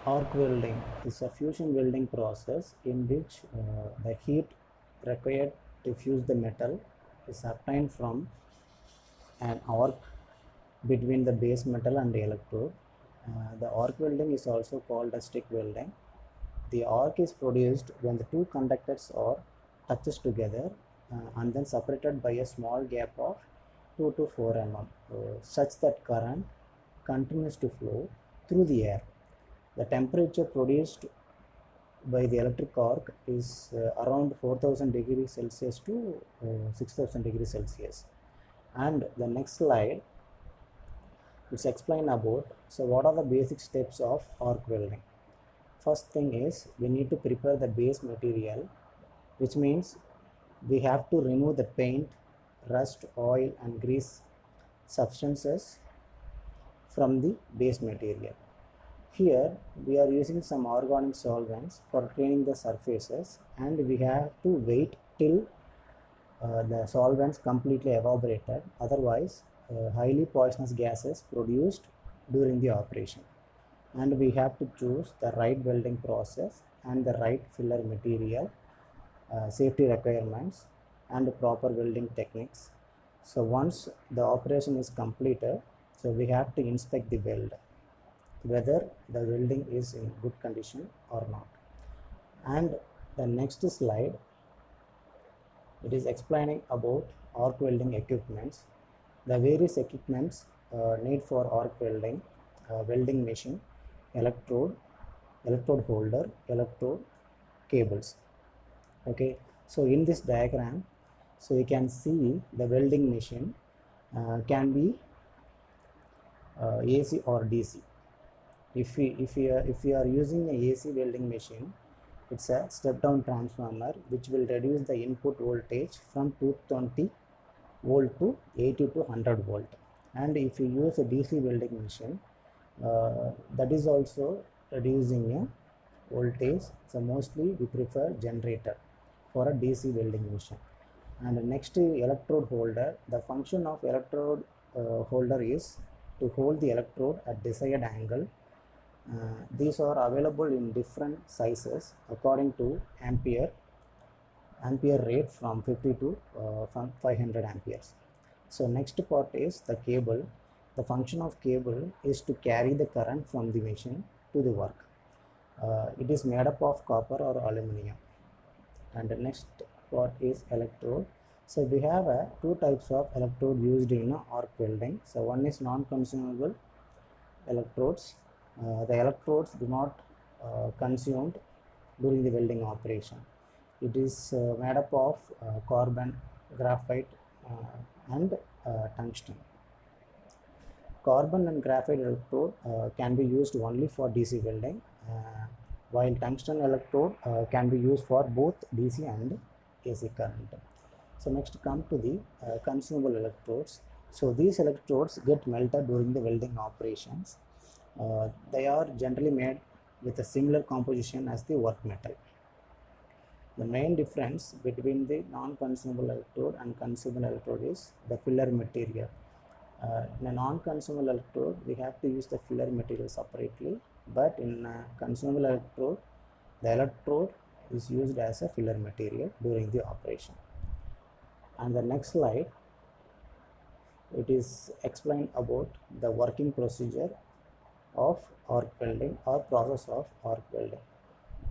Arc welding is a fusion welding process in which the heat required to fuse the metal is obtained from an arc between the base metal and the electrode. The arc welding is also called as stick welding. The arc is produced when the two conductors are touched together and then separated by a small gap of 2 to 4 mm, such that current continues to flow through the air. The temperature produced by the electric arc is around 4000 degrees Celsius to 6000 degrees Celsius. And the next slide is explain about what are the basic steps of arc welding. First thing is we need to prepare the base material, which means we have to remove the paint, rust, oil and grease substances from the base material. Here we are using some organic solvents for cleaning the surfaces, and we have to wait till the solvents completely evaporated, otherwise highly poisonous gases produced during the operation. And we have to choose the right welding process and the right filler material, safety requirements and proper welding techniques. So once the operation is completed, so we have to inspect the weld, whether the welding is in good condition or not. And the next slide, it is explaining about arc welding equipments. The various equipments need for arc welding: welding machine, electrode holder, electrode, cables. Okay, so in this diagram, so you can see the welding machine can be AC or DC. If we are using a AC welding machine, it's a step down transformer which will reduce the input voltage from 220 volt to 80 to 100 volt. And if you use a DC welding machine, that is also reducing a voltage, so mostly we prefer generator for a DC welding machine. And next, electrode holder. The function of electrode holder is to hold the electrode at desired angle. These are available in different sizes according to ampere rate from 50 to 500 amperes. So next part is the cable. The function of cable is to carry the current from the machine to the work. It is made up of copper or aluminum. And the next part is electrode. So we have two types of electrode used in arc welding. So one is non-consumable electrodes. The electrodes do not consumed during the welding operation. It is made up of carbon, graphite and tungsten. Carbon and graphite electrode can be used only for DC welding, while tungsten electrode can be used for both DC and AC current. So next come to the consumable electrodes. So these electrodes get melted during the welding operations. They are generally made with a similar composition as the work metal. The main difference between the non-consumable electrode and consumable electrode is the filler material. In a non-consumable electrode, we have to use the filler material separately, but in a consumable electrode, the electrode is used as a filler material during the operation. And the next slide, it is explained about the working procedure of arc welding or process of arc welding.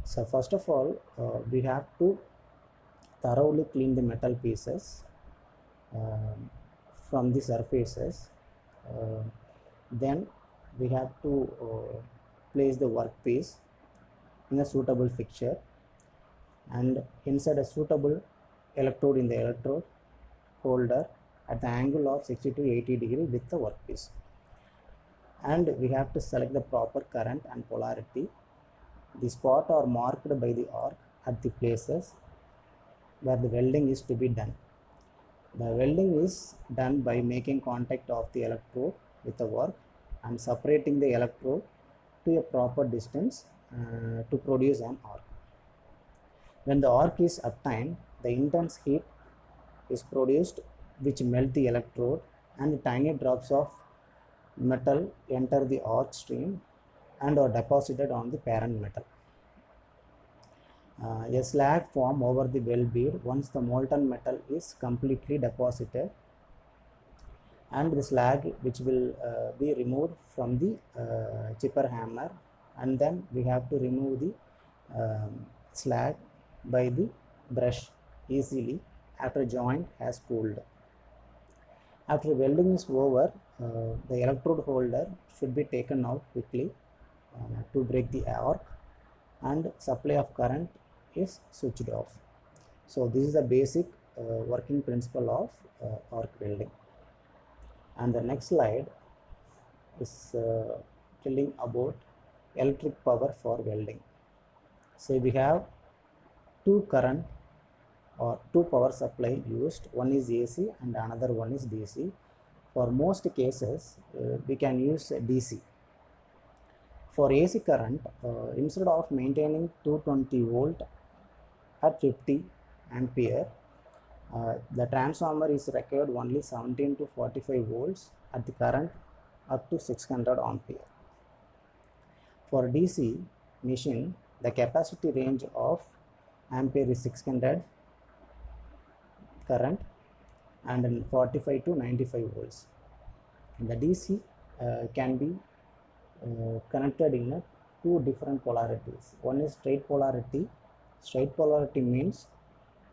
So first of all, we have to thoroughly clean the metal pieces from the surfaces. Then we have to place the workpiece in a suitable fixture and insert a suitable electrode in the electrode holder at the angle of 60 to 80 degrees with the workpiece. And we have to select the proper current and polarity. The spots are marked by the arc at the places where the welding is to be done. The welding is done by making contact of the electrode with the work and separating the electrode to a proper distance to produce an arc. When the arc is obtained, the intense heat is produced which melt the electrode, and tiny drops of metal enter the arc stream and are deposited on the parent metal. A slag form over the weld bead once the molten metal is completely deposited, and the slag which will be removed from the chipper hammer, and then we have to remove the slag by the brush easily after joint has cooled. After welding is over, the electrode holder should be taken out quickly to break the arc, and supply of current is switched off. So this is the basic working principle of arc welding. And the next slide is telling about electric power for welding. So we have two current or two power supply used. One is AC and another one is DC. For most cases, we can use DC. For AC current, instead of maintaining 220 volt at 50 ampere, the transformer is required only 17 to 45 volts at the current up to 600 ampere. For DC machine, the capacity range of ampere is 600 current and 45 to 95 volts. The DC can be connected in two different polarities. One is straight polarity. Straight polarity means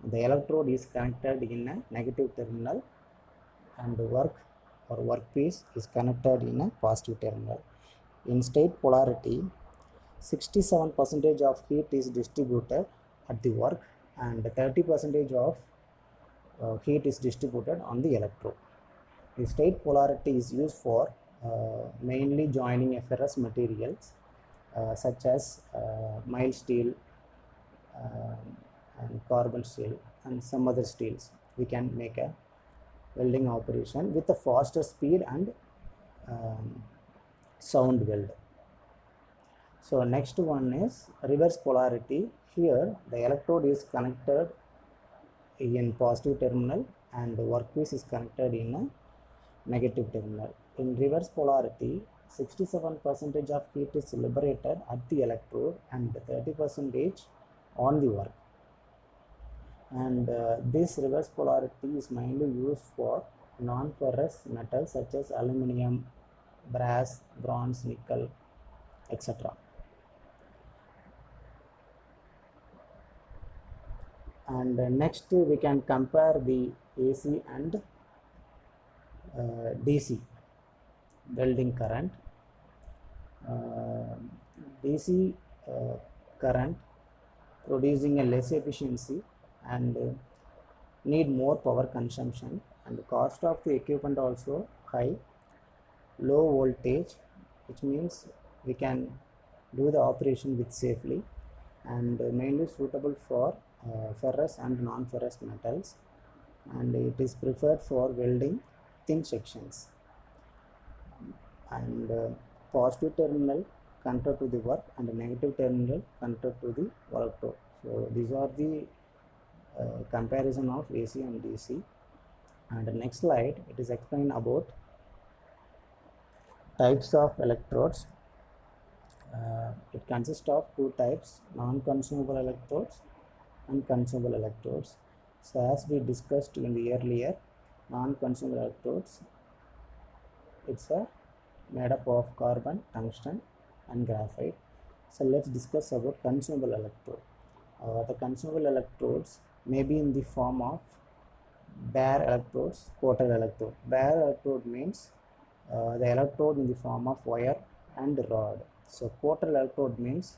the electrode is connected in a negative terminal and workpiece is connected in a positive terminal. In straight polarity, 67% of heat is distributed at the work and 30% of heat is distributed on the electrode. The straight polarity is used for mainly joining ferrous materials such as mild steel and carbon steel and some other steels. We can make a welding operation with a faster speed and sound weld. So next one is reverse polarity. Here the electrode is connected in positive terminal and the workpiece is connected in a negative terminal. In reverse polarity, 67% of heat is liberated at the electrode and 30% on the work. And this reverse polarity is mainly used for non-ferrous metals such as aluminum, brass, bronze, nickel, etc. And next we can compare the AC and DC welding current. DC current producing a less efficiency and need more power consumption, and the cost of the equipment also high. Low voltage, which means we can do the operation with safely, and mainly suitable for ferrous and non-ferrous metals, and it is preferred for welding thin sections. And positive terminal connected to the work and negative terminal connected to the electrode. So these are the comparison of AC and DC. And the next slide, it is explained about types of electrodes. It consists of two types: non-consumable electrodes and consumable electrodes. So as we discussed in the earlier, non-consumable electrodes, it's made up of carbon, tungsten and graphite. So let's discuss about consumable electrode. The consumable electrodes may be in the form of bare electrodes, coated electrode. Bare electrode means the electrode in the form of wire and rod. So coated electrode means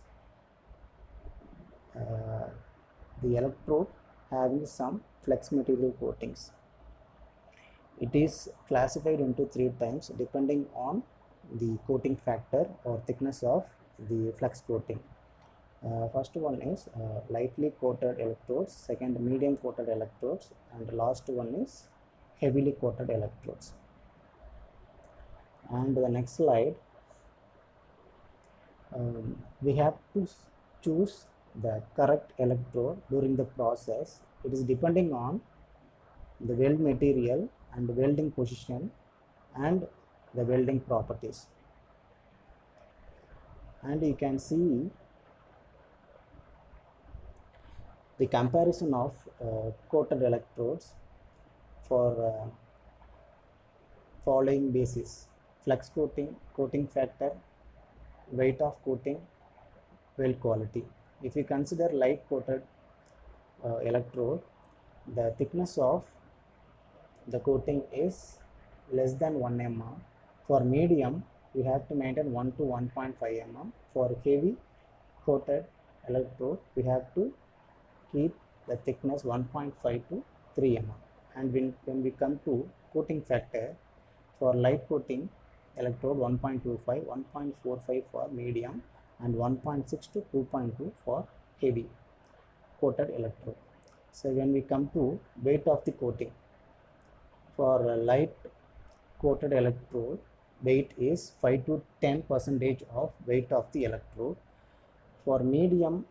the electrode having some flex material coatings. It is classified into three types depending on the coating factor or thickness of the flex coating. First one is lightly coated electrodes, second medium coated electrodes, and the last one is heavily coated electrodes. And the next slide, we have to choose the correct electrode during the process. It is depending on the weld material and the welding position and the welding properties. And you can see the comparison of coated electrodes for following basis: flux coating, coating factor, weight of coating, weld quality. If you consider light coated electrode, the thickness of the coating is less than 1 mm. For medium, you have to maintain 1 to 1.5 mm. For heavy coated electrode, we have to keep the thickness 1.5 to 3 mm. And when we come to coating factor, for light coating electrode 1.25, 1.45 for medium, and 1.6 to 2.2 for heavy coated electrode. So when we come to weight of the coating, for a light coated electrode, weight is 5 to 10 percentage of weight of the electrode. For medium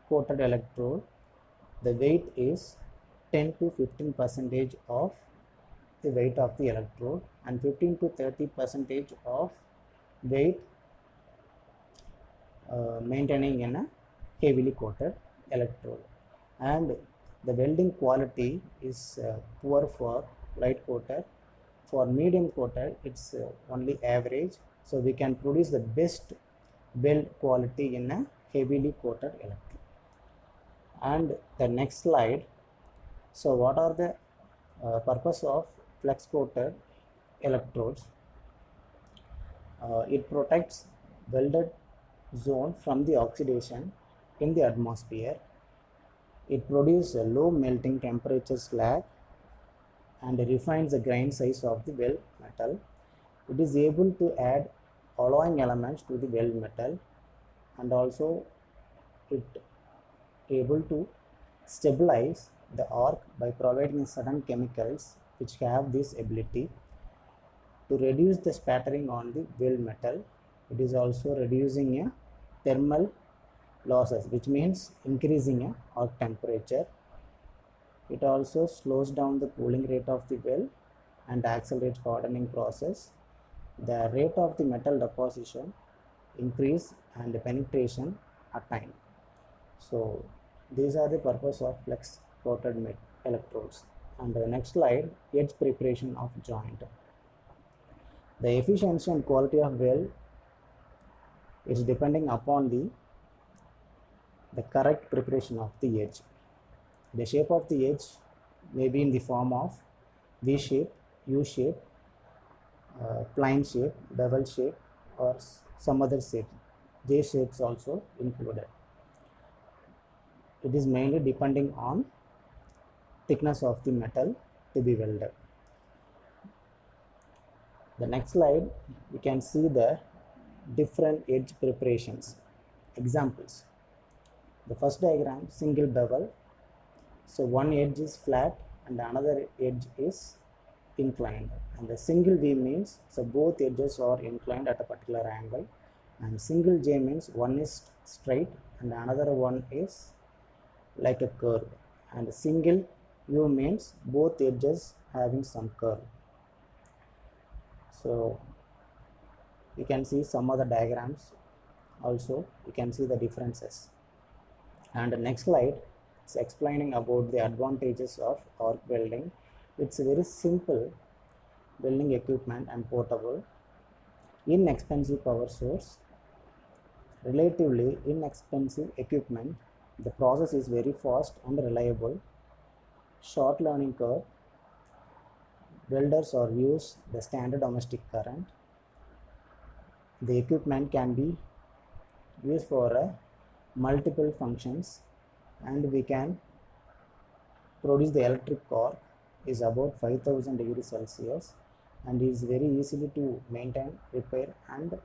coated electrode, the weight is 10 to 15 percentage of the weight of the electrode, and 15 to 30 percentage of weight maintaining in a heavily coated electrode. And the welding quality is poor for light coated. For medium coated, it's only average. So we can produce the best weld quality in a heavily coated electrode. And the next slide. So what are the purpose of flux coated electrodes? It protects welded zone from the oxidation in the atmosphere. It produces a low melting temperature slag and refines the grain size of the weld metal. It is able to add alloying elements to the weld metal, and also it able to stabilize the arc by providing certain chemicals which have this ability to reduce the spattering on the weld metal. It is also reducing a thermal losses, which means increasing a arc temperature. It also slows down the cooling rate of the weld and accelerates hardening process. The rate of the metal deposition increase and the penetration attained. So these are the purpose of flux coated electrodes. And the next slide, edge preparation of joint. The efficiency and quality of weld is depending upon the correct preparation of the edge. The shape of the edge may be in the form of V shape, U shape, plane shape, bevel shape, or some other shape. J shapes also included. It is mainly depending on thickness of the metal to be welded. The next slide, you can see the different edge preparations. Examples. The first diagram, single bevel. So one edge is flat and another edge is inclined. And the single V means so both edges are inclined at a particular angle. And single J means one is straight and another one is like a curve. And single U means both edges having some curve. So you can see some other diagrams also. You can see the differences. And the next slide is explaining about the advantages of arc welding. It's a very simple welding equipment and portable, inexpensive power source, relatively inexpensive equipment. The process is very fast and reliable, short learning curve. Welders are use the standard domestic current. The equipment can be used for multiple functions, and we can produce the electric arc is about 5000 degrees Celsius and is very easily to maintain, repair and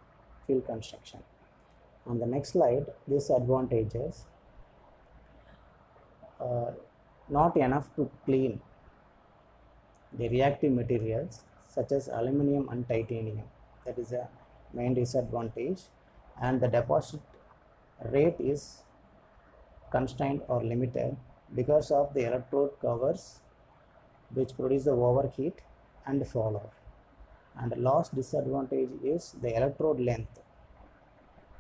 field construction. On the next slide, disadvantages. Not enough to clean the reactive materials such as aluminum and titanium. That is a main disadvantage. And the deposit rate is constrained or limited because of the electrode covers which produce the overheat and fall off. And the last disadvantage is the electrode length.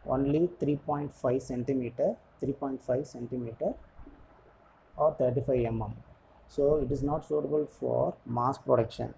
only 3.5 centimeter or 35 mm. So it is not suitable for mass production.